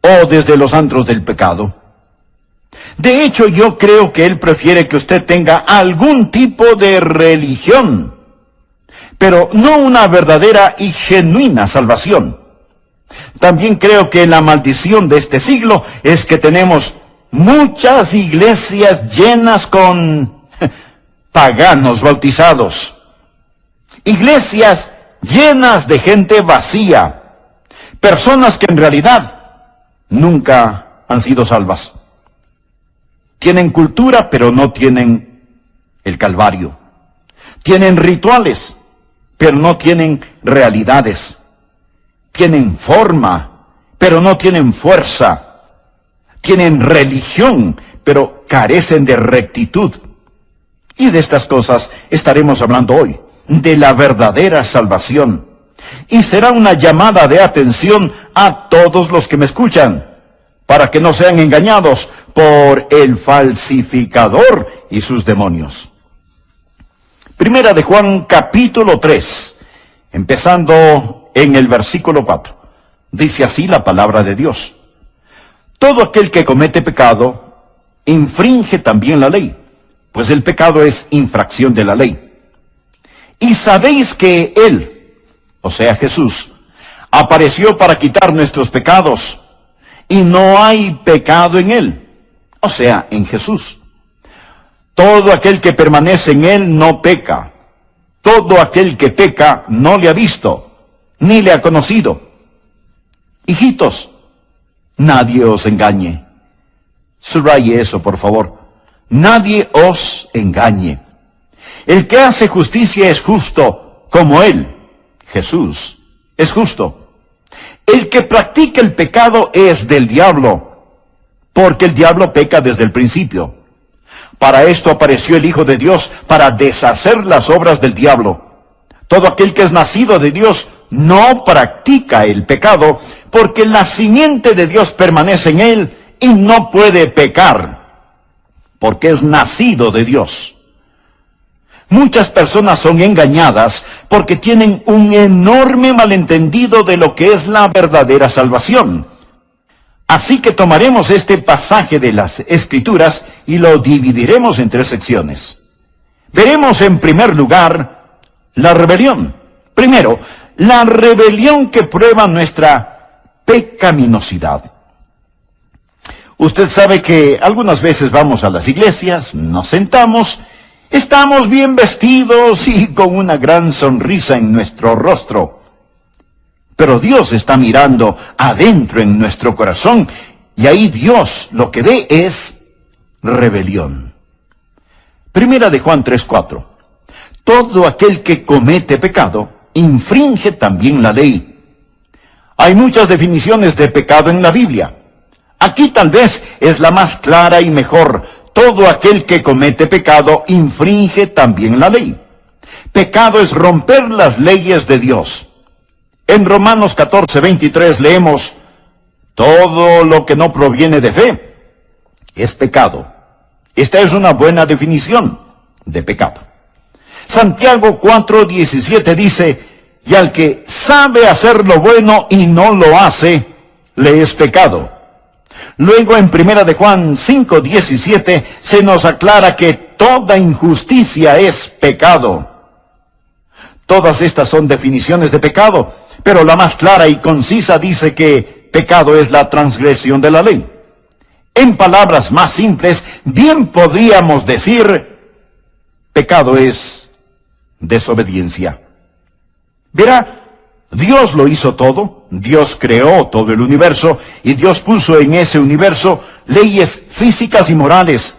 o desde los antros del pecado. De hecho, yo creo que Él prefiere que usted tenga algún tipo de religión, pero no una verdadera y genuina salvación. También creo que la maldición de este siglo es que tenemos muchas iglesias llenas con paganos bautizados. Iglesias llenas de gente vacía. Personas que en realidad nunca han sido salvas. Tienen cultura, pero no tienen el Calvario. Tienen rituales, pero no tienen realidades. Tienen forma, pero no tienen fuerza. Tienen religión, pero carecen de rectitud. Y de estas cosas estaremos hablando hoy, de la verdadera salvación. Y será una llamada de atención a todos los que me escuchan, para que no sean engañados por el falsificador y sus demonios. Primera de Juan, capítulo 3, empezando en el versículo 4. Dice así la palabra de Dios: todo aquel que comete pecado, infringe también la ley, pues el pecado es infracción de la ley. Y sabéis que Él, o sea Jesús, apareció para quitar nuestros pecados, y no hay pecado en Él, o sea, en Jesús. Todo aquel que permanece en Él no peca. Todo aquel que peca no le ha visto, ni le ha conocido. Hijitos, nadie os engañe. Subraye eso, por favor. Nadie os engañe. El que hace justicia es justo, como Él, Jesús, es justo. El que practica el pecado es del diablo, porque el diablo peca desde el principio. Para esto apareció el Hijo de Dios, para deshacer las obras del diablo. Todo aquel que es nacido de Dios no practica el pecado, porque la simiente de Dios permanece en él y no puede pecar, porque es nacido de Dios. Muchas personas son engañadas porque tienen un enorme malentendido de lo que es la verdadera salvación. Así que tomaremos este pasaje de las Escrituras y lo dividiremos en 3 secciones. Veremos en primer lugar la rebelión. Primero, la rebelión que prueba nuestra pecaminosidad. Usted sabe que algunas veces vamos a las iglesias, nos sentamos, estamos bien vestidos y con una gran sonrisa en nuestro rostro. Pero Dios está mirando adentro en nuestro corazón, y ahí Dios lo que ve es rebelión. Primera de Juan 3:4. Todo aquel que comete pecado, infringe también la ley. Hay muchas definiciones de pecado en la Biblia. Aquí tal vez es la más clara y mejor. Todo aquel que comete pecado, infringe también la ley. Pecado es romper las leyes de Dios. En Romanos 14:23 leemos: todo lo que no proviene de fe es pecado. Esta es una buena definición de pecado. Santiago 4:17 dice: y al que sabe hacer lo bueno y no lo hace, le es pecado. Luego en Primera de Juan 5:17 se nos aclara que toda injusticia es pecado. Todas estas son definiciones de pecado, pero la más clara y concisa dice que pecado es la transgresión de la ley. En palabras más simples, bien podríamos decir, pecado es desobediencia. Verá, Dios lo hizo todo, Dios creó todo el universo, y Dios puso en ese universo leyes físicas y morales,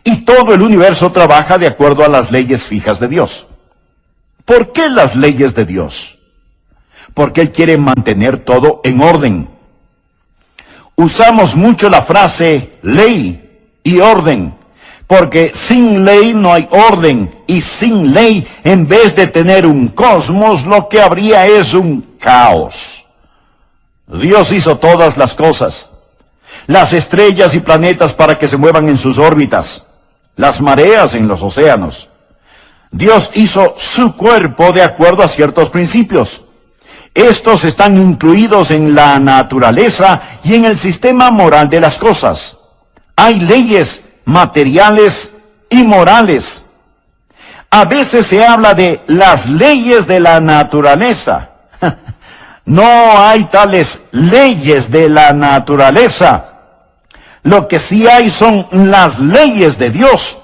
y todo el universo trabaja de acuerdo a las leyes fijas de Dios. ¿Por qué las leyes de Dios? Porque Él quiere mantener todo en orden. Usamos mucho la frase ley y orden, porque sin ley no hay orden, y sin ley, en vez de tener un cosmos, lo que habría es un caos. Dios hizo todas las cosas, las estrellas y planetas para que se muevan en sus órbitas, las mareas en los océanos. Dios hizo su cuerpo de acuerdo a ciertos principios. Estos están incluidos en la naturaleza y en el sistema moral de las cosas. Hay leyes materiales y morales. A veces se habla de las leyes de la naturaleza. No hay tales leyes de la naturaleza. Lo que sí hay son las leyes de Dios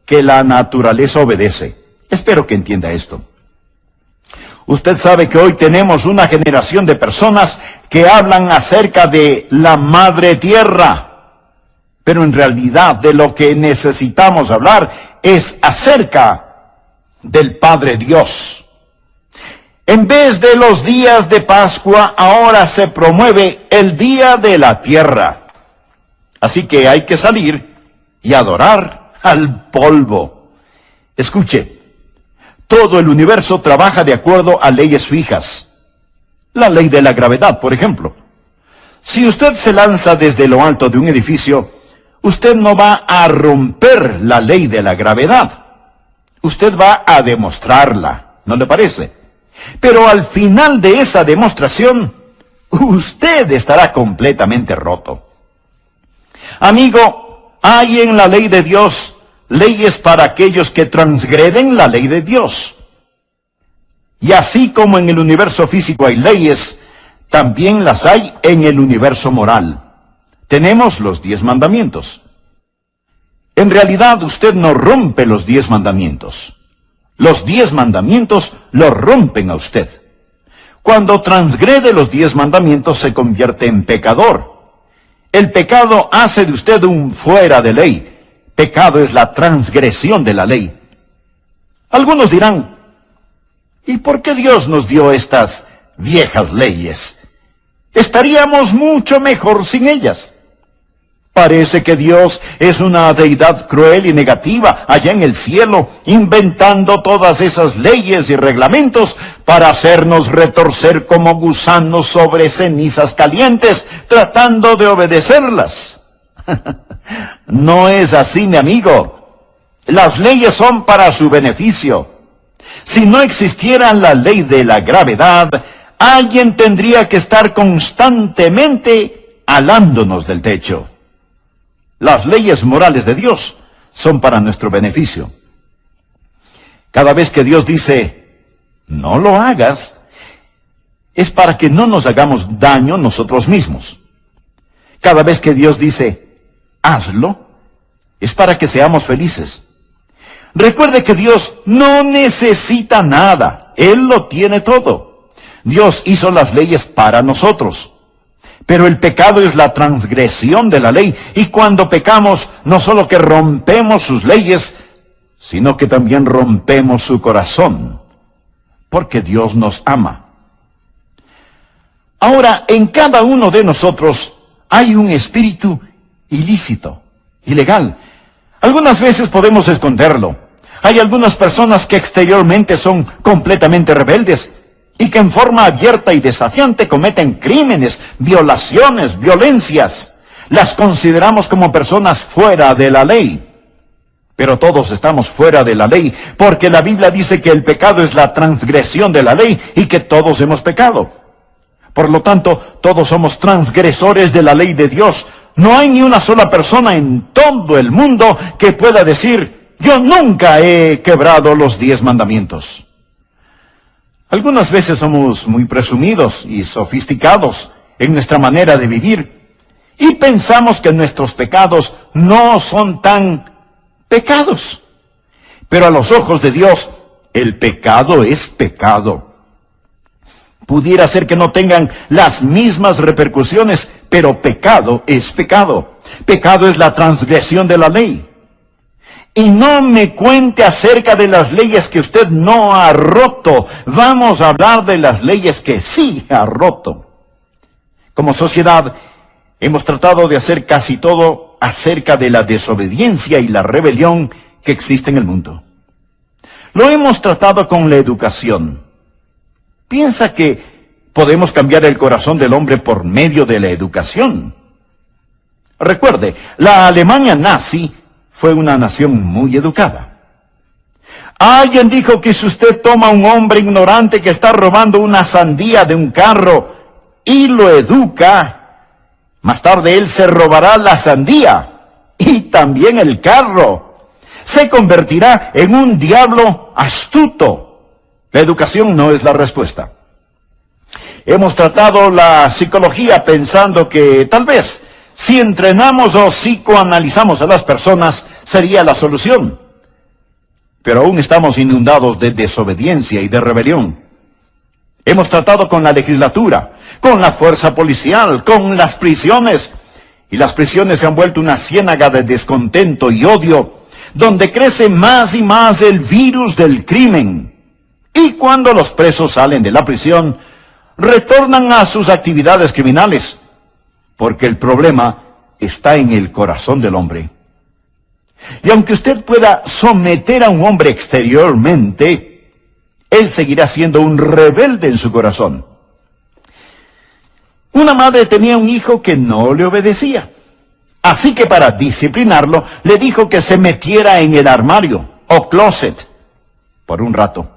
que la naturaleza obedece. Espero que entienda esto. Usted sabe que hoy tenemos una generación de personas que hablan acerca de la Madre Tierra, pero en realidad de lo que necesitamos hablar es acerca del Padre Dios. En vez de los días de Pascua, ahora se promueve el Día de la Tierra. Así que hay que salir y adorar al polvo. Escuche. Todo el universo trabaja de acuerdo a leyes fijas. La ley de la gravedad, por ejemplo. Si usted se lanza desde lo alto de un edificio, usted no va a romper la ley de la gravedad. Usted va a demostrarla, ¿no le parece? Pero al final de esa demostración, usted estará completamente roto. Amigo, hay en la ley de Dios leyes para aquellos que transgreden la ley de Dios. Y así como en el universo físico hay leyes, también las hay en el universo moral. Tenemos los 10 mandamientos. En realidad usted no rompe los 10 mandamientos. Los 10 mandamientos lo rompen a usted. Cuando transgrede los 10 mandamientos se convierte en pecador. El pecado hace de usted un fuera de ley. Pecado es la transgresión de la ley. Algunos dirán, ¿y por qué Dios nos dio estas viejas leyes? Estaríamos mucho mejor sin ellas. Parece que Dios es una deidad cruel y negativa allá en el cielo, inventando todas esas leyes y reglamentos para hacernos retorcer como gusanos sobre cenizas calientes, tratando de obedecerlas. No es así, mi amigo. Las leyes son para su beneficio. Si no existiera la ley de la gravedad, alguien tendría que estar constantemente alándonos del techo. Las leyes morales de Dios son para nuestro beneficio. Cada vez que Dios dice, no lo hagas, es para que no nos hagamos daño nosotros mismos. Cada vez que Dios dice, hazlo, es para que seamos felices. Recuerde que Dios no necesita nada. Él lo tiene todo. Dios hizo las leyes para nosotros. Pero el pecado es la transgresión de la ley. Y cuando pecamos, no solo que rompemos sus leyes, sino que también rompemos su corazón. Porque Dios nos ama. Ahora, en cada uno de nosotros hay un espíritu ilícito, ilegal. Algunas veces podemos esconderlo. Hay algunas personas que exteriormente son completamente rebeldes y que en forma abierta y desafiante cometen crímenes, violaciones, violencias. Las consideramos como personas fuera de la ley. Pero todos estamos fuera de la ley, porque la Biblia dice que el pecado es la transgresión de la ley y que todos hemos pecado. Por lo tanto, todos somos transgresores de la ley de Dios. No hay ni una sola persona en todo el mundo que pueda decir, yo nunca he quebrado los 10 mandamientos. Algunas veces somos muy presumidos y sofisticados en nuestra manera de vivir y pensamos que nuestros pecados no son tan pecados. Pero a los ojos de Dios, el pecado es pecado. Pudiera ser que no tengan las mismas repercusiones, pero pecado es pecado. Pecado es la transgresión de la ley. Y no me cuente acerca de las leyes que usted no ha roto. Vamos a hablar de las leyes que sí ha roto. Como sociedad, hemos tratado de hacer casi todo acerca de la desobediencia y la rebelión que existe en el mundo. Lo hemos tratado con la educación. ¿Piensa que podemos cambiar el corazón del hombre por medio de la educación? Recuerde, la Alemania nazi fue una nación muy educada. Alguien dijo que si usted toma a un hombre ignorante que está robando una sandía de un carro y lo educa, más tarde él se robará la sandía y también el carro. Se convertirá en un diablo astuto. La educación no es la respuesta. Hemos tratado la psicología pensando que tal vez si entrenamos o psicoanalizamos a las personas sería la solución. Pero aún estamos inundados de desobediencia y de rebelión. Hemos tratado con la legislatura, con la fuerza policial, con las prisiones. Y las prisiones se han vuelto una ciénaga de descontento y odio, donde crece más y más el virus del crimen. Y cuando los presos salen de la prisión, retornan a sus actividades criminales, porque el problema está en el corazón del hombre. Y aunque usted pueda someter a un hombre exteriormente, él seguirá siendo un rebelde en su corazón. Una madre tenía un hijo que no le obedecía. Así que para disciplinarlo, le dijo que se metiera en el armario o closet por un rato.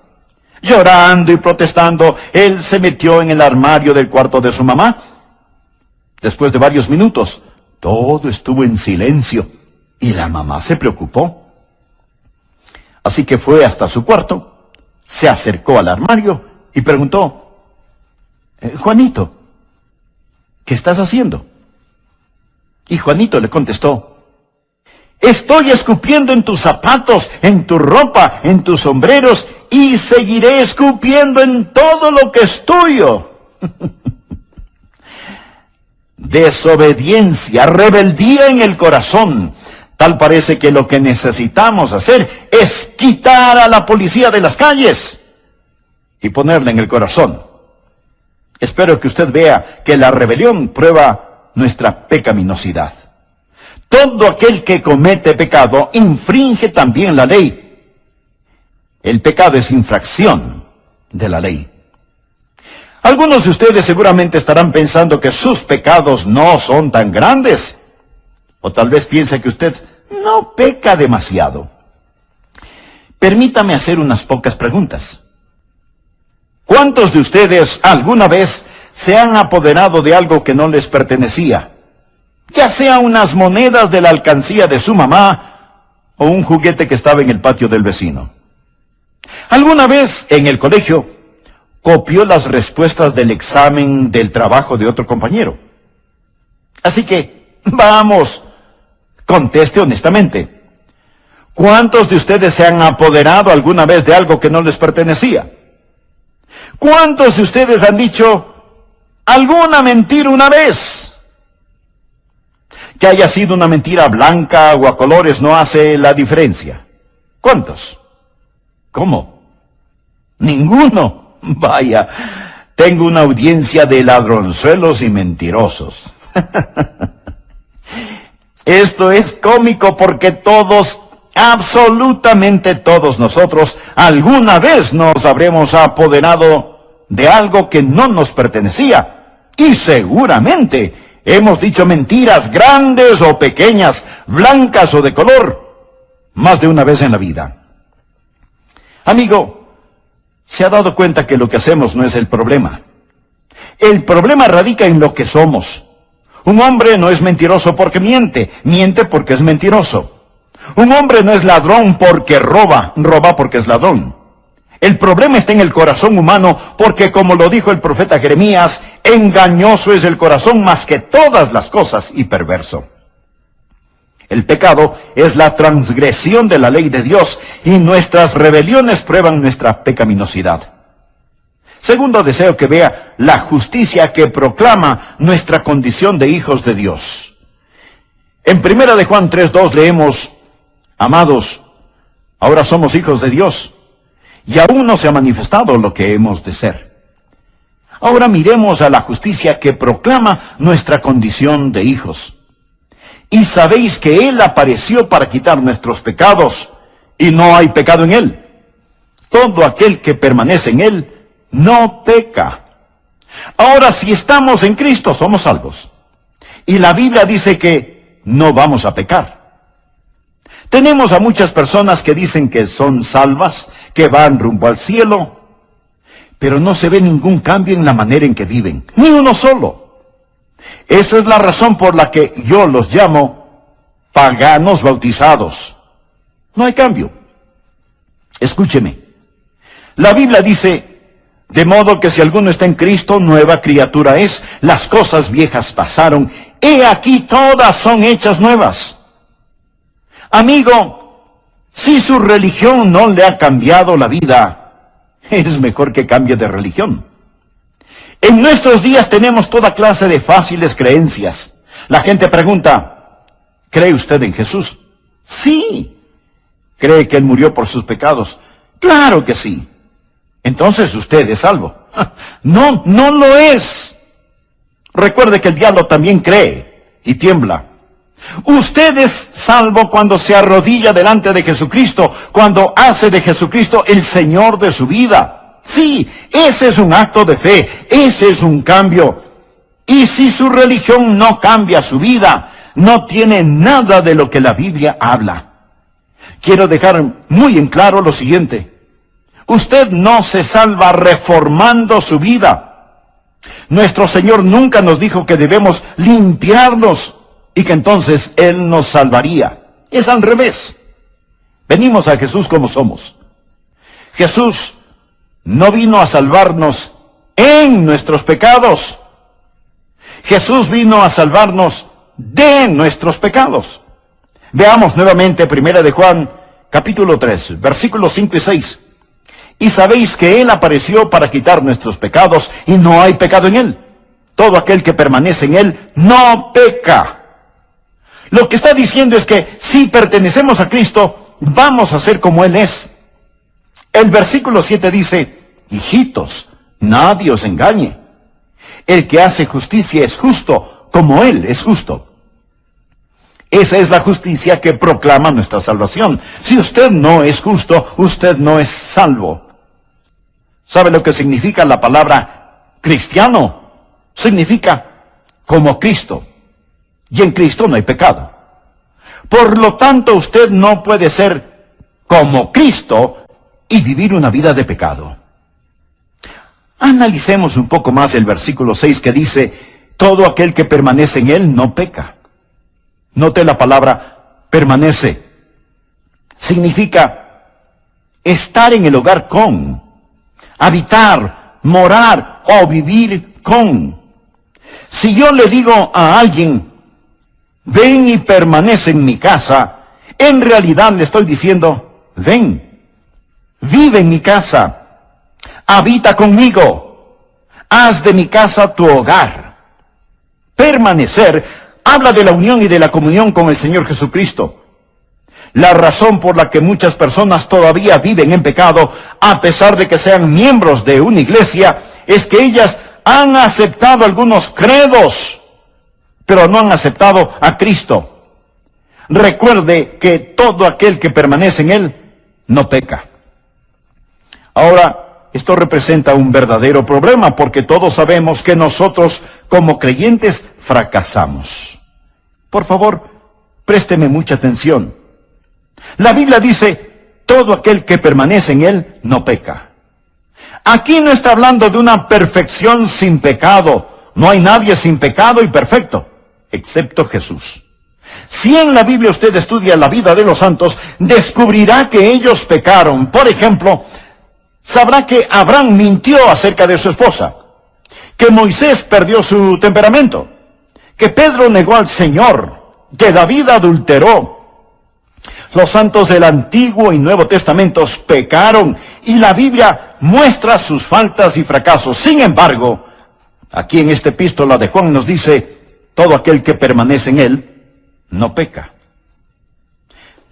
Llorando y protestando, él se metió en el armario del cuarto de su mamá. Después de varios minutos, todo estuvo en silencio y la mamá se preocupó. Así que fue hasta su cuarto, se acercó al armario y preguntó, Juanito, ¿qué estás haciendo? Y Juanito le contestó, estoy escupiendo en tus zapatos, en tu ropa, en tus sombreros, y seguiré escupiendo en todo lo que es tuyo. Desobediencia, rebeldía en el corazón. Tal parece que lo que necesitamos hacer es quitar a la policía de las calles y ponerla en el corazón. Espero que usted vea que la rebelión prueba nuestra pecaminosidad. Todo aquel que comete pecado infringe también la ley. El pecado es infracción de la ley. Algunos de ustedes seguramente estarán pensando que sus pecados no son tan grandes. O tal vez piense que usted no peca demasiado. Permítame hacer unas pocas preguntas. ¿Cuántos de ustedes alguna vez se han apoderado de algo que no les pertenecía? Ya sea unas monedas de la alcancía de su mamá o un juguete que estaba en el patio del vecino. ¿Alguna vez en el colegio copió las respuestas del examen del trabajo de otro compañero? Así que, vamos, conteste honestamente. ¿Cuántos de ustedes se han apoderado alguna vez de algo que no les pertenecía? ¿Cuántos de ustedes han dicho alguna mentira una vez? Que haya sido una mentira blanca o a colores no hace la diferencia. ¿Cuántos? ¿Cómo? Ninguno. Vaya, tengo una audiencia de ladronzuelos y mentirosos. Esto es cómico porque todos, absolutamente todos nosotros, alguna vez nos habremos apoderado de algo que no nos pertenecía. Y seguramente hemos dicho mentiras grandes o pequeñas, blancas o de color, más de una vez en la vida. Amigo, ¿se ha dado cuenta que lo que hacemos no es el problema? El problema radica en lo que somos. Un hombre no es mentiroso porque miente, miente porque es mentiroso. Un hombre no es ladrón porque roba, roba porque es ladrón. El problema está en el corazón humano porque, como lo dijo el profeta Jeremías, engañoso es el corazón más que todas las cosas y perverso. El pecado es la transgresión de la ley de Dios y nuestras rebeliones prueban nuestra pecaminosidad. Segundo, deseo que vea la justicia que proclama nuestra condición de hijos de Dios. En 1 de Juan 3:2 leemos, amados, ahora somos hijos de Dios y aún no se ha manifestado lo que hemos de ser. Ahora miremos a la justicia que proclama nuestra condición de hijos. Y sabéis que Él apareció para quitar nuestros pecados, y no hay pecado en Él. Todo aquel que permanece en Él no peca. Ahora, si estamos en Cristo, somos salvos. Y la Biblia dice que no vamos a pecar. Tenemos a muchas personas que dicen que son salvas, que van rumbo al cielo, pero no se ve ningún cambio en la manera en que viven, ni uno solo. Esa es la razón por la que yo los llamo paganos bautizados. No hay cambio. Escúcheme. La Biblia dice, de modo que si alguno está en Cristo, nueva criatura es, las cosas viejas pasaron, he aquí todas son hechas nuevas. Amigo, si su religión no le ha cambiado la vida, es mejor que cambie de religión. En nuestros días tenemos toda clase de fáciles creencias. La gente pregunta, ¿cree usted en Jesús? Sí. ¿Cree que Él murió por sus pecados? Claro que sí. Entonces usted es salvo. No, no lo es. Recuerde que el diablo también cree y tiembla. Usted es salvo cuando se arrodilla delante de Jesucristo, cuando hace de Jesucristo el Señor de su vida. Sí, ese es un acto de fe, ese es un cambio. Y si su religión no cambia su vida, no tiene nada de lo que la Biblia habla. Quiero dejar muy en claro lo siguiente. Usted no se salva reformando su vida. Nuestro Señor nunca nos dijo que debemos limpiarnos y que entonces Él nos salvaría. Es al revés. Venimos a Jesús como somos. Jesús no vino a salvarnos en nuestros pecados. Jesús vino a salvarnos de nuestros pecados. Veamos nuevamente 1 de Juan, capítulo 3, versículos 5 y 6. Y sabéis que Él apareció para quitar nuestros pecados, y no hay pecado en Él. Todo aquel que permanece en Él no peca. Lo que está diciendo es que si pertenecemos a Cristo, vamos a ser como Él es. El versículo 7 dice, hijitos, nadie os engañe. El que hace justicia es justo, como Él es justo. Esa es la justicia que proclama nuestra salvación. Si usted no es justo, usted no es salvo. ¿Sabe lo que significa la palabra cristiano? Significa como Cristo. Y en Cristo no hay pecado. Por lo tanto, usted no puede ser como Cristo y vivir una vida de pecado. Analicemos un poco más el versículo 6 que dice, todo aquel que permanece en Él no peca. Note la palabra permanece. Significa estar en el hogar con, habitar, morar o vivir con. Si yo le digo a alguien, ven y permanece en mi casa, en realidad le estoy diciendo, ven, vive en mi casa, habita conmigo, haz de mi casa tu hogar. Permanecer habla de la unión y de la comunión con el Señor Jesucristo. La razón por la que muchas personas todavía viven en pecado, a pesar de que sean miembros de una iglesia, es que ellas han aceptado algunos credos, pero no han aceptado a Cristo. Recuerde que todo aquel que permanece en Él no peca. Ahora, esto representa un verdadero problema, porque todos sabemos que nosotros, como creyentes, fracasamos. Por favor, présteme mucha atención. La Biblia dice, todo aquel que permanece en Él no peca. Aquí no está hablando de una perfección sin pecado. No hay nadie sin pecado y perfecto, excepto Jesús. Si en la Biblia usted estudia la vida de los santos, descubrirá que ellos pecaron. Por ejemplo, sabrá que Abraham mintió acerca de su esposa, que Moisés perdió su temperamento, que Pedro negó al Señor, que David adulteró. Los santos del Antiguo y Nuevo Testamentos pecaron y la Biblia muestra sus faltas y fracasos. Sin embargo, aquí en esta epístola de Juan nos dice, todo aquel que permanece en Él no peca.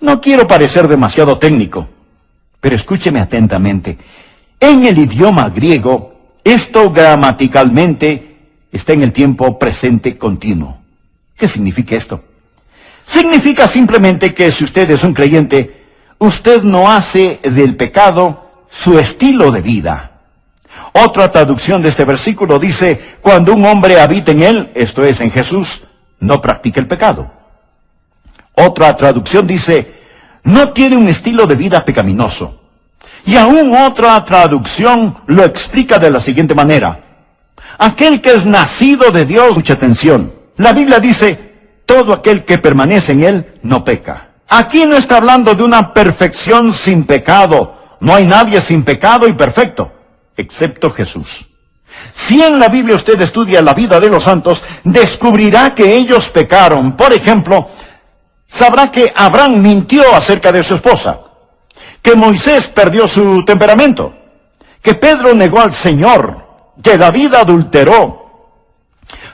No quiero parecer demasiado técnico, pero escúcheme atentamente. En el idioma griego, esto gramaticalmente está en el tiempo presente continuo. ¿Qué significa esto? Significa simplemente que si usted es un creyente, usted no hace del pecado su estilo de vida. Otra traducción de este versículo dice, cuando un hombre habita en Él, esto es en Jesús, no practica el pecado. Otra traducción dice, no tiene un estilo de vida pecaminoso. Y aún otra traducción lo explica de la siguiente manera. Aquel que es nacido de Dios, mucha atención. La Biblia dice, todo aquel que permanece en él no peca. Aquí no está hablando de una perfección sin pecado. No hay nadie sin pecado y perfecto, excepto Jesús. Si en la Biblia usted estudia la vida de los santos, descubrirá que ellos pecaron. Por ejemplo, sabrá que Abraham mintió acerca de su esposa, que Moisés perdió su temperamento, que Pedro negó al Señor, que David adulteró.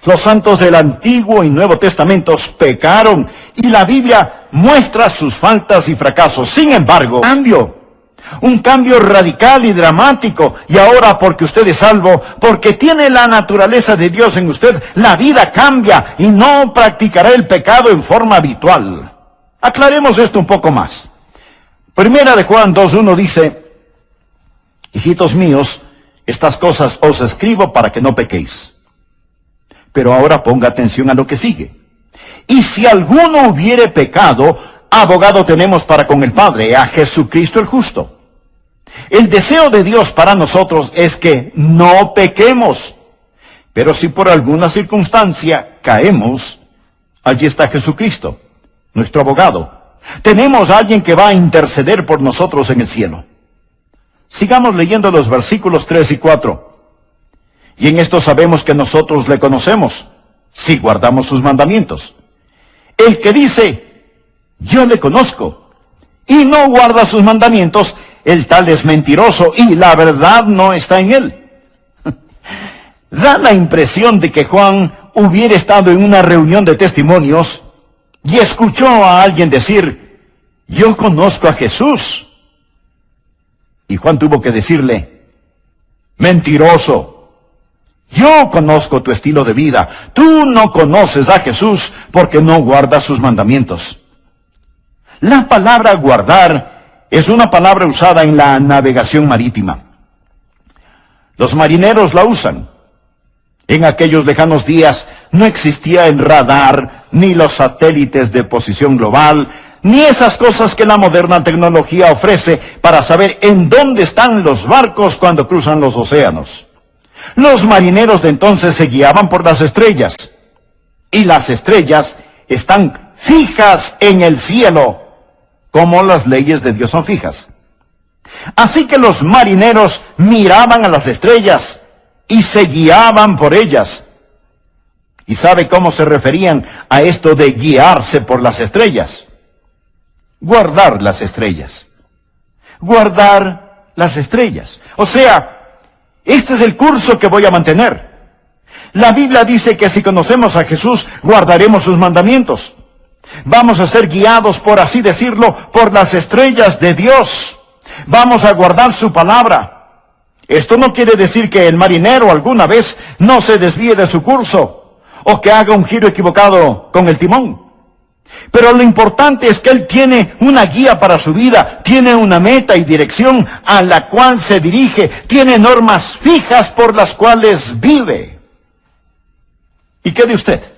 Los santos del Antiguo y Nuevo Testamentos pecaron y la Biblia muestra sus faltas y fracasos. Sin embargo, un cambio radical y dramático. Y ahora, porque usted es salvo, porque tiene la naturaleza de Dios en usted, la vida cambia y no practicará el pecado en forma habitual. Aclaremos esto un poco más. Primera de Juan 2:1 dice, hijitos míos, estas cosas os escribo para que no pequéis. Pero ahora ponga atención a lo que sigue. Y si alguno hubiere pecado, abogado tenemos para con el Padre, a Jesucristo el justo. El deseo de Dios para nosotros es que no pequemos. Pero si por alguna circunstancia caemos, allí está Jesucristo, nuestro abogado. Tenemos a alguien que va a interceder por nosotros en el cielo. Sigamos leyendo los versículos 3 y 4. Y en esto sabemos que nosotros le conocemos, si guardamos sus mandamientos. El que dice, yo le conozco, y no guarda sus mandamientos, el tal es mentiroso, y la verdad no está en él. Da la impresión de que Juan hubiera estado en una reunión de testimonios, y escuchó a alguien decir, yo conozco a Jesús. Y Juan tuvo que decirle, mentiroso. Yo conozco tu estilo de vida. Tú no conoces a Jesús porque no guardas sus mandamientos. La palabra guardar es una palabra usada en la navegación marítima. Los marineros la usan. En aquellos lejanos días no existía el radar, ni los satélites de posición global, ni esas cosas que la moderna tecnología ofrece para saber en dónde están los barcos cuando cruzan los océanos. Los marineros de entonces se guiaban por las estrellas, y las estrellas están fijas en el cielo, como las leyes de Dios son fijas. Así que los marineros miraban a las estrellas y se guiaban por ellas. ¿Y sabe cómo se referían a esto de guiarse por las estrellas? Guardar las estrellas. Guardar las estrellas. O sea, este es el curso que voy a mantener. La Biblia dice que si conocemos a Jesús, guardaremos sus mandamientos. Vamos a ser guiados, por así decirlo, por las estrellas de Dios. Vamos a guardar su palabra. Esto no quiere decir que el marinero alguna vez no se desvíe de su curso, o que haga un giro equivocado con el timón. Pero lo importante es que él tiene una guía para su vida, tiene una meta y dirección a la cual se dirige, tiene normas fijas por las cuales vive. ¿Y qué de usted?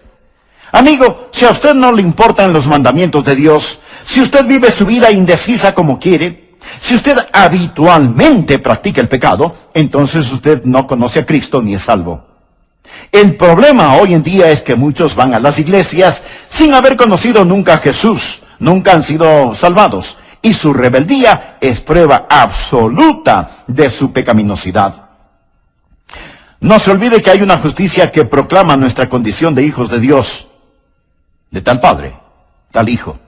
Amigo, si a usted no le importan los mandamientos de Dios, si usted vive su vida indecisa como quiere, si usted habitualmente practica el pecado, entonces usted no conoce a Cristo ni es salvo. El problema hoy en día es que muchos van a las iglesias sin haber conocido nunca a Jesús, nunca han sido salvados, y su rebeldía es prueba absoluta de su pecaminosidad. No se olvide que hay una justicia que proclama nuestra condición de hijos de Dios, de tal Padre, tal Hijo.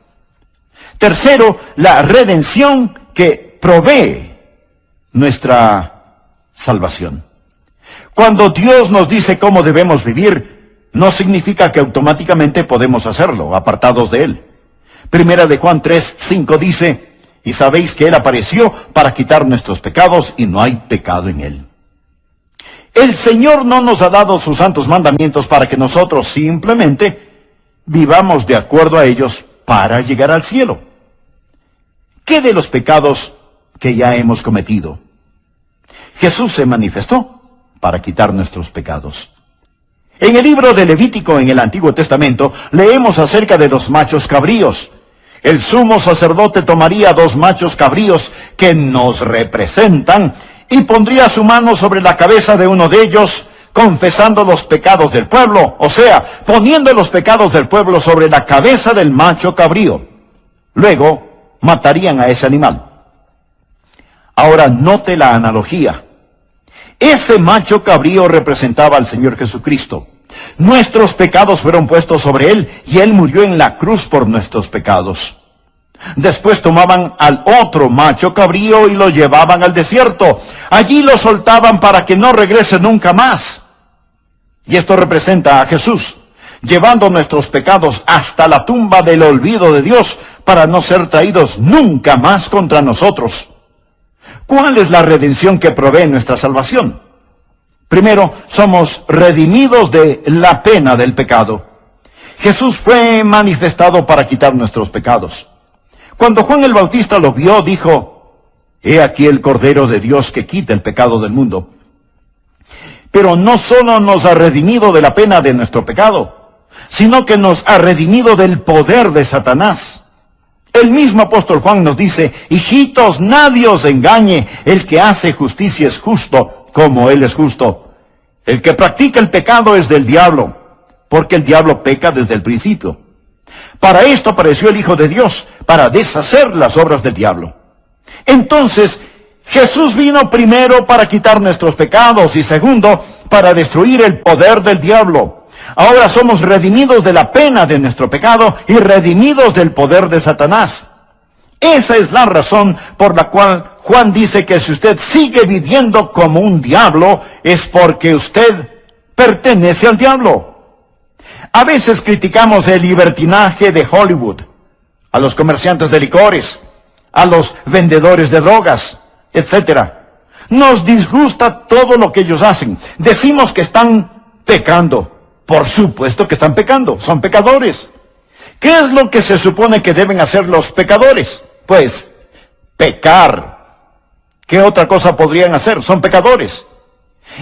Tercero, la redención que provee nuestra salvación. Cuando Dios nos dice cómo debemos vivir, no significa que automáticamente podemos hacerlo, apartados de Él. Primera de Juan 3:5 dice, y sabéis que Él apareció para quitar nuestros pecados y no hay pecado en Él. El Señor no nos ha dado sus santos mandamientos para que nosotros simplemente vivamos de acuerdo a ellos para llegar al cielo. ¿Qué de los pecados que ya hemos cometido? Jesús se manifestó para quitar nuestros pecados. En el libro de Levítico en el Antiguo Testamento leemos acerca de los machos cabríos. El sumo sacerdote tomaría 2 machos cabríos que nos representan y pondría su mano sobre la cabeza de uno de ellos, confesando los pecados del pueblo, o sea, poniendo los pecados del pueblo sobre la cabeza del macho cabrío. Luego, matarían a ese animal. Ahora, note la analogía. Ese macho cabrío representaba al Señor Jesucristo. Nuestros pecados fueron puestos sobre él y él murió en la cruz por nuestros pecados. Después tomaban al otro macho cabrío y lo llevaban al desierto. Allí lo soltaban para que no regrese nunca más. Y esto representa a Jesús, llevando nuestros pecados hasta la tumba del olvido de Dios para no ser traídos nunca más contra nosotros. ¿Cuál es la redención que provee nuestra salvación? Primero, somos redimidos de la pena del pecado. Jesús fue manifestado para quitar nuestros pecados. Cuando Juan el Bautista lo vio, dijo: «He aquí el Cordero de Dios que quita el pecado del mundo». Pero no solo nos ha redimido de la pena de nuestro pecado, sino que nos ha redimido del poder de Satanás. El mismo apóstol Juan nos dice: «Hijitos, nadie os engañe, el que hace justicia es justo, como él es justo. El que practica el pecado es del diablo, porque el diablo peca desde el principio. Para esto apareció el Hijo de Dios, para deshacer las obras del diablo». Entonces, Jesús vino primero para quitar nuestros pecados y segundo, para destruir el poder del diablo. Ahora somos redimidos de la pena de nuestro pecado y redimidos del poder de Satanás. Esa es la razón por la cual Juan dice que si usted sigue viviendo como un diablo, es porque usted pertenece al diablo. A veces criticamos el libertinaje de Hollywood, a los comerciantes de licores, a los vendedores de drogas, etc. Nos disgusta todo lo que ellos hacen. Decimos que están pecando. Por supuesto que están pecando, son pecadores. ¿Qué es lo que se supone que deben hacer los pecadores? Pues, pecar. ¿Qué otra cosa podrían hacer? Son pecadores.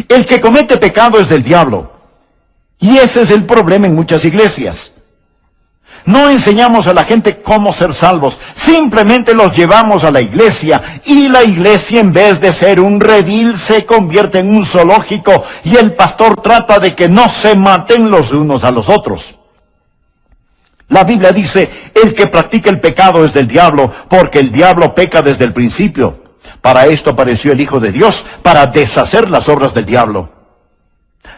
El que comete pecado es del diablo. Y ese es el problema en muchas iglesias. No enseñamos a la gente cómo ser salvos. Simplemente los llevamos a la iglesia. Y la iglesia, en vez de ser un redil, se convierte en un zoológico. Y el pastor trata de que no se maten los unos a los otros. La Biblia dice: el que practica el pecado es del diablo, porque el diablo peca desde el principio. Para esto apareció el Hijo de Dios, para deshacer las obras del diablo.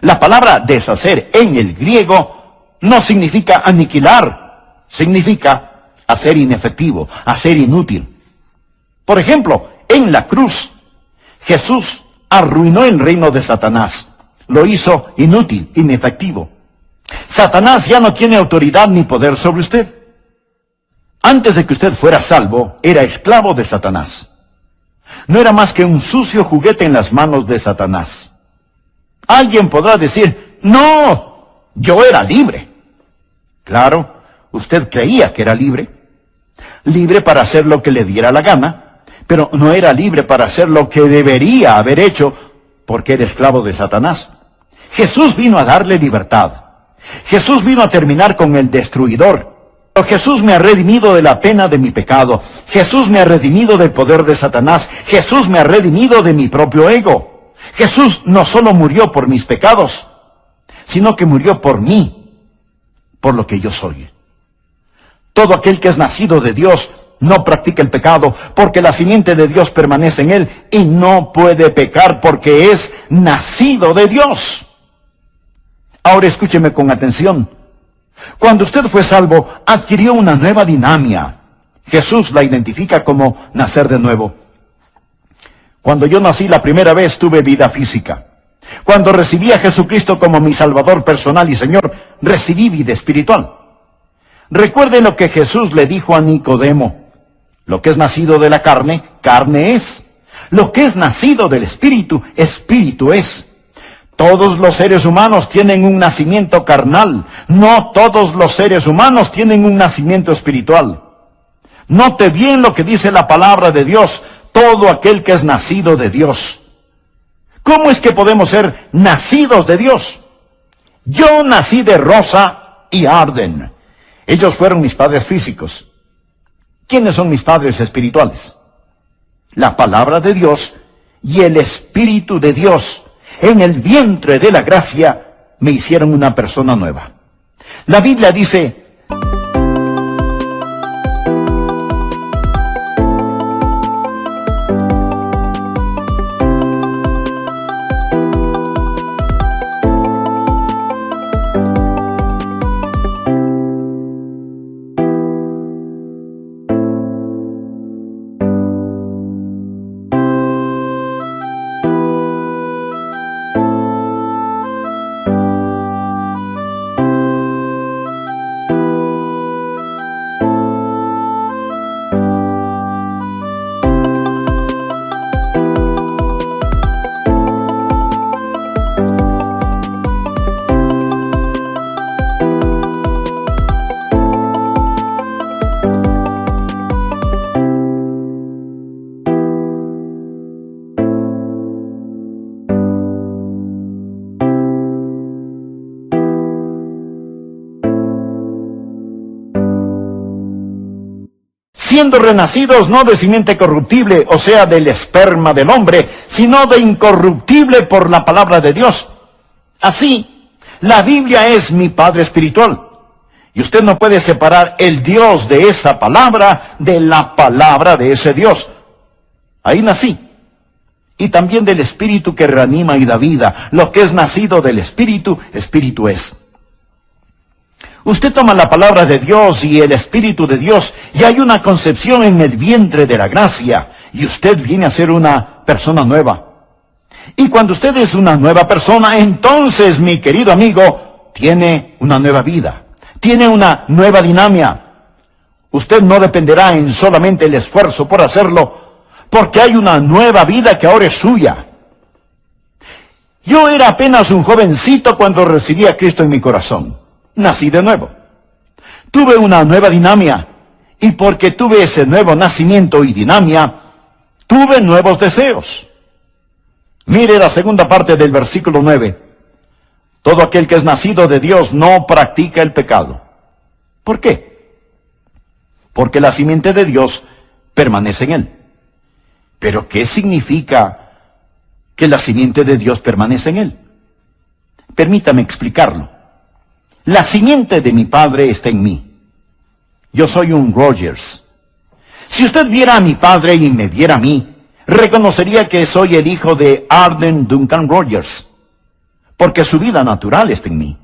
La palabra deshacer en el griego no significa aniquilar. Significa hacer inefectivo, hacer inútil. Por ejemplo, en la cruz, Jesús arruinó el reino de Satanás. Lo hizo inútil, inefectivo. Satanás ya no tiene autoridad ni poder sobre usted. Antes de que usted fuera salvo, era esclavo de Satanás. No era más que un sucio juguete en las manos de Satanás. Alguien podrá decir: «No, yo era libre». Claro, usted creía que era libre. Libre para hacer lo que le diera la gana, pero no era libre para hacer lo que debería haber hecho, porque era esclavo de Satanás. Jesús vino a darle libertad. Jesús vino a terminar con el destruidor. Jesús me ha redimido de la pena de mi pecado. Jesús me ha redimido del poder de Satanás. Jesús me ha redimido de mi propio ego. Jesús no solo murió por mis pecados, sino que murió por mí, por lo que yo soy. Todo aquel que es nacido de Dios no practica el pecado, porque la simiente de Dios permanece en él y no puede pecar porque es nacido de Dios. Ahora escúcheme con atención. Cuando usted fue salvo, adquirió una nueva dinámica. Jesús la identifica como nacer de nuevo. Cuando yo nací la primera vez, tuve vida física. Cuando recibí a Jesucristo como mi Salvador personal y Señor, recibí vida espiritual. Recuerde lo que Jesús le dijo a Nicodemo: lo que es nacido de la carne, carne es. Lo que es nacido del Espíritu, Espíritu es. Todos los seres humanos tienen un nacimiento carnal. No todos los seres humanos tienen un nacimiento espiritual. Note bien lo que dice la palabra de Dios: todo aquel que es nacido de Dios. ¿Cómo es que podemos ser nacidos de Dios? Yo nací de Rosa y Arden. Ellos fueron mis padres físicos. ¿Quiénes son mis padres espirituales? La palabra de Dios y el Espíritu de Dios en el vientre de la gracia me hicieron una persona nueva. La Biblia dice: siendo renacidos no de simiente corruptible, o sea, del esperma del hombre, sino de incorruptible por la palabra de Dios. Así, la Biblia es mi Padre espiritual. Y usted no puede separar el Dios de esa palabra de la palabra de ese Dios. Ahí nací. Y también del Espíritu que reanima y da vida. Lo que es nacido del Espíritu, Espíritu es. Usted toma la palabra de Dios y el Espíritu de Dios, y hay una concepción en el vientre de la gracia, y usted viene a ser una persona nueva. Y cuando usted es una nueva persona, entonces, mi querido amigo, tiene una nueva vida, tiene una nueva dinámica. Usted no dependerá en solamente el esfuerzo por hacerlo, porque hay una nueva vida que ahora es suya. Yo era apenas un jovencito cuando recibí a Cristo en mi corazón. Nací de nuevo. Tuve una nueva dinámica, y porque tuve ese nuevo nacimiento y dinámica, tuve nuevos deseos. Mire la segunda parte del versículo 9. Todo aquel que es nacido de Dios no practica el pecado. ¿Por qué? Porque la simiente de Dios permanece en él. ¿Pero qué significa que la simiente de Dios permanece en él? Permítame explicarlo. La simiente de mi padre está en mí. Yo soy un Rogers. Si usted viera a mi padre y me viera a mí, reconocería que soy el hijo de Arden Duncan Rogers, porque su vida natural está en mí.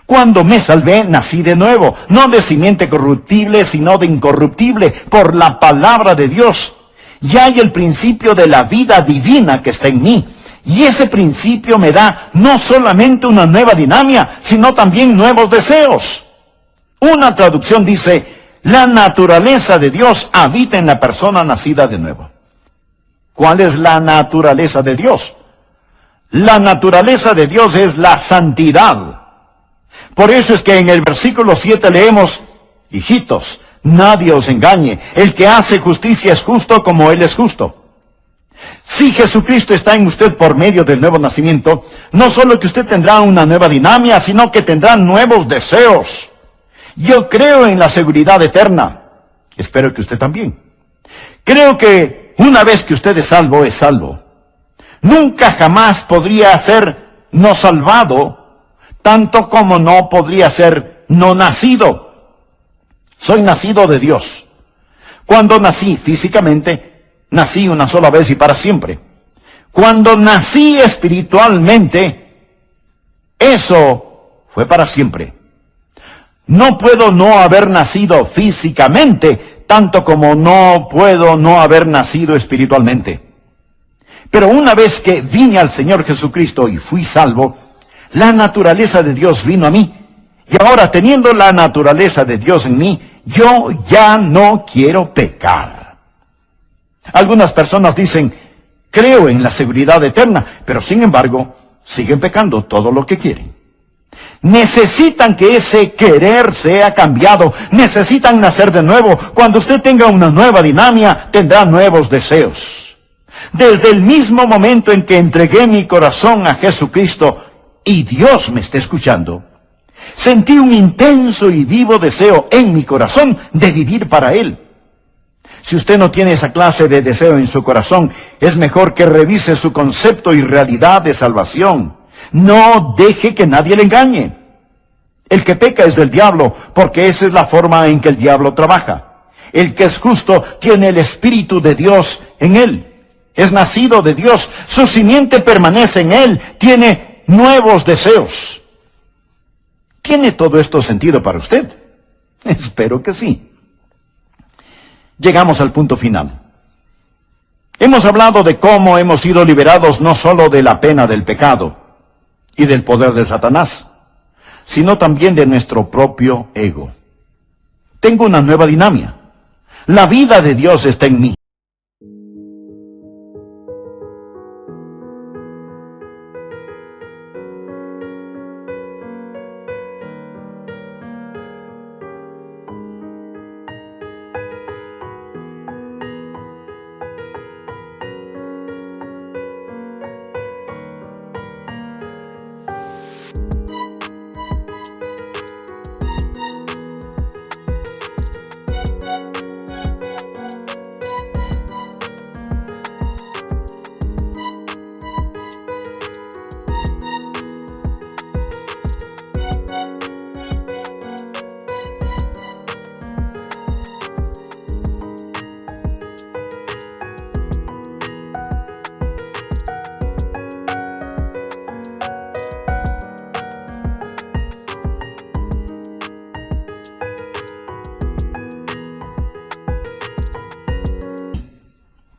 Cuando me salvé, nací de nuevo, no de simiente corruptible, sino de incorruptible, por la palabra de Dios. Ya hay el principio de la vida divina que está en mí. Y ese principio me da no solamente una nueva dinámica, sino también nuevos deseos. Una traducción dice: la naturaleza de Dios habita en la persona nacida de nuevo. ¿Cuál es la naturaleza de Dios? La naturaleza de Dios es la santidad. Por eso es que en el versículo 7 leemos: hijitos, nadie os engañe, el que hace justicia es justo como Él es justo. Si Jesucristo está en usted por medio del nuevo nacimiento, no solo que usted tendrá una nueva dinámica, sino que tendrá nuevos deseos. Yo creo en la seguridad eterna. Espero que usted también. Creo que una vez que usted es salvo, es salvo. Nunca jamás podría ser no salvado, tanto como no podría ser no nacido. Soy nacido de Dios. Cuando nací físicamente, nací una sola vez y para siempre. Cuando nací espiritualmente, eso fue para siempre. No puedo no haber nacido físicamente, tanto como no puedo no haber nacido espiritualmente. Pero una vez que vine al Señor Jesucristo y fui salvo, la naturaleza de Dios vino a mí. Y ahora, teniendo la naturaleza de Dios en mí, yo ya no quiero pecar. Algunas personas dicen: creo en la seguridad eterna, pero sin embargo, siguen pecando todo lo que quieren. Necesitan que ese querer sea cambiado. Necesitan nacer de nuevo. Cuando usted tenga una nueva dinámica, tendrá nuevos deseos. Desde el mismo momento en que entregué mi corazón a Jesucristo, y Dios me está escuchando, sentí un intenso y vivo deseo en mi corazón de vivir para Él. Si usted no tiene esa clase de deseo en su corazón, es mejor que revise su concepto y realidad de salvación. No deje que nadie le engañe. El que peca es del diablo, porque esa es la forma en que el diablo trabaja. El que es justo tiene el Espíritu de Dios en él. Es nacido de Dios, su simiente permanece en él, tiene nuevos deseos. ¿Tiene todo esto sentido para usted? Espero que sí. Llegamos al punto final. Hemos hablado de cómo hemos sido liberados no solo de la pena del pecado y del poder de Satanás, sino también de nuestro propio ego. Tengo una nueva dinámica. La vida de Dios está en mí.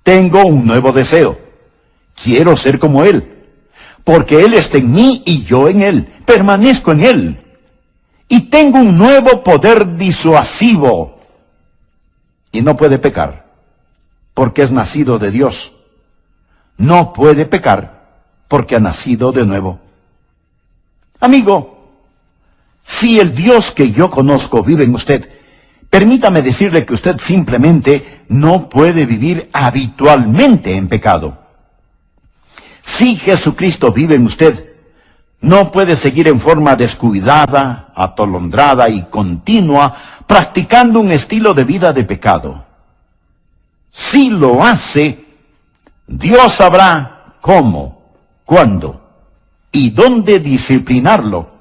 Tengo un nuevo deseo. Quiero ser como Él, porque Él está en mí y yo en Él. Permanezco en Él. Y tengo un nuevo poder disuasivo. Y no puede pecar, porque es nacido de Dios. No puede pecar, porque ha nacido de nuevo. Amigo, si el Dios que yo conozco vive en usted, permítame decirle que usted simplemente no puede vivir habitualmente en pecado. Si Jesucristo vive en usted, no puede seguir en forma descuidada, atolondrada y continua, practicando un estilo de vida de pecado. Si lo hace, Dios sabrá cómo, cuándo y dónde disciplinarlo.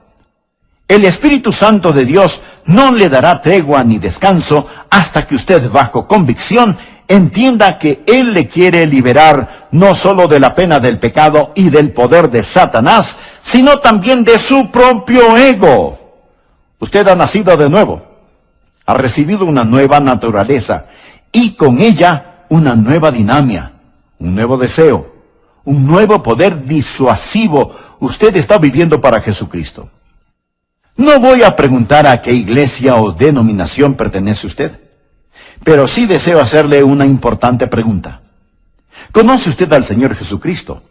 El Espíritu Santo de Dios no le dará tregua ni descanso hasta que usted, bajo convicción, entienda que Él le quiere liberar no solo de la pena del pecado y del poder de Satanás, sino también de su propio ego. Usted ha nacido de nuevo, ha recibido una nueva naturaleza y con ella una nueva dinámica, un nuevo deseo, un nuevo poder disuasivo. Usted está viviendo para Jesucristo. No voy a preguntar a qué iglesia o denominación pertenece usted, pero sí deseo hacerle una importante pregunta. ¿Conoce usted al Señor Jesucristo?